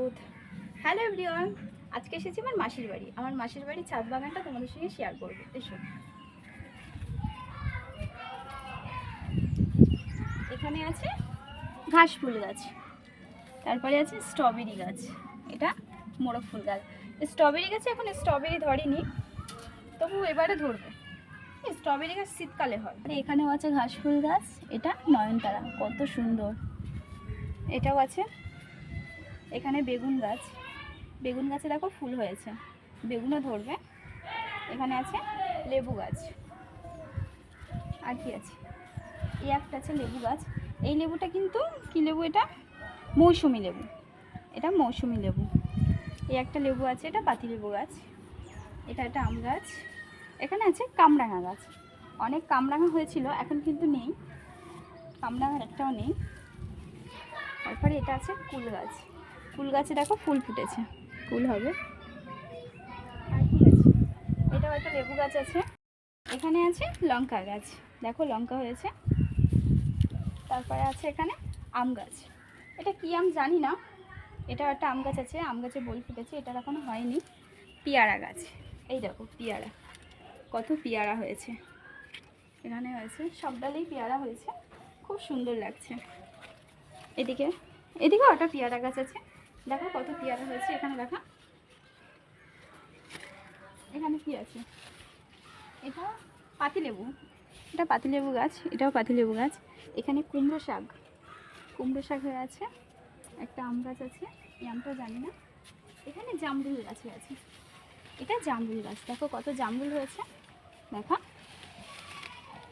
হলুদ। Hello everyone, আজকে এসেছি আমার মাসির বাড়ি। আমার মাসির বাড়ির ছাদ বাগানটা তোমাদের সঙ্গে শেয়ার করবো। এসো। এখানে আছে ঘাস ফুল গাছ, তারপরে আছে স্ট্রবেরি গাছ, এটা মোরগ ফুল গাছ। স্ট্রবেরি গাছে এখন স্ট্রবেরি ধরেনি, তবু এবারে ধরবে। স্ট্রবেরি গাছ শীতকালে হয়। এখানেও আছে ঘাস ফুল গাছ, এটা নয়নতারা, কত সুন্দর। এটাও আছে। এখানে বেগুন গাছ, বেগুন গাছে দেখো ফুল হয়েছে, বেগুনও ধরবে। এখানে আছে লেবু গাছ। আর কি আছে, এই একটা আছে লেবু গাছ। এই লেবুটা কিন্তু কি লেবু, এটা মৌসুমি লেবু, এটা মৌসুমি লেবু। এই একটা লেবু আছে, এটা পাতি লেবু গাছ। এটা একটা আম গাছ। এখানে আছে কামরাঙা গাছ, অনেক কামরাঙা হয়েছিল, এখন কিন্তু নেই, কামরাঙার একটাও নেই। তারপরে এটা আছে কুল গাছ, কুল গাছে দেখো ফুল ফুটেছে, ফুল হবে। আর কি আছে, এটাও একটা লেবু গাছ আছে। এখানে আছে লঙ্কা গাছ, দেখো লঙ্কা হয়েছে। তারপরে আছে এখানে আম গাছ, এটা কি আম জানি না, এটা একটা আম গাছ আছে, আম গাছে বই ফুটেছে, এটা এখনো হয়নি। পেয়ারা গাছ, এই দেখো পেয়ারা, কত পেয়ারা হয়েছে, এখানে হয়েছে, সব ডালেই পেয়ারা হয়েছে, খুব সুন্দর লাগছে। এদিকে এদিকেও একটা পেয়ারা গাছ আছে, দেখো কত পেয়ারা হয়েছে, এখানে দেখা। এখানে কি আছে, এটা পাতিলেবু, এটা পাতিলেবু গাছ, এটাও পাতিলেবু গাছ। এখানে কুমড়ো শাক, কুমড়ো শাক হয়ে আছে। একটা আম গাছ আছে, এই আমটা জানি না। এখানে জামরুল গাছ আছে, এটা জামরুল গাছ, দেখো কত জামরুল হয়েছে, দেখো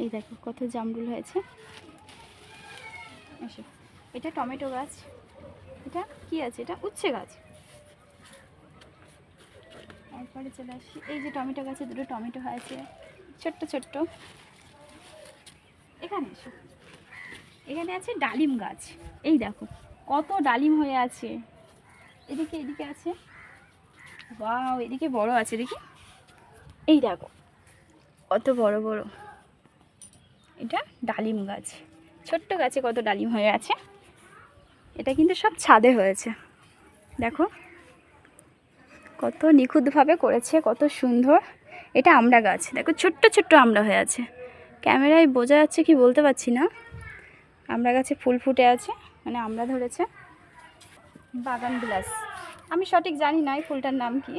এই দেখো কত জামরুল হয়েছে। এসো, এটা টমেটো গাছ, এটা কি আছে, এটা উচ্ছে গাছ। তারপরে চলে আসি, এই যে টমেটো গাছে দুটো টমেটো হয়েছে, ছোট্ট ছোট্ট। এখানে এসো, এখানে আছে ডালিম গাছ, এই দেখো কত ডালিম হয়ে আছে। এদিকে এদিকে আছে, বাও এদিকে বড় আছে, দেখি এই দেখো কত বড় বড়, এটা ডালিম গাছ, ছোট্ট গাছে কত ডালিম হয়ে আছে। এটা কিন্তু সব ছাদে হয়েছে, দেখো কত নিখুঁতভাবে করেছে, কত সুন্দর। এটা আমড়া গাছ, দেখো ছোট্ট ছোট্ট আমড়া হয়ে আছে, ক্যামেরায় বোঝা যাচ্ছে কি বলতে পারছি না। আমড়া গাছে ফুল ফুটে আছে, মানে আমড়া ধরেছে। বাগান বিলাস, আমি সঠিক জানি না এই ফুলটার নাম কি।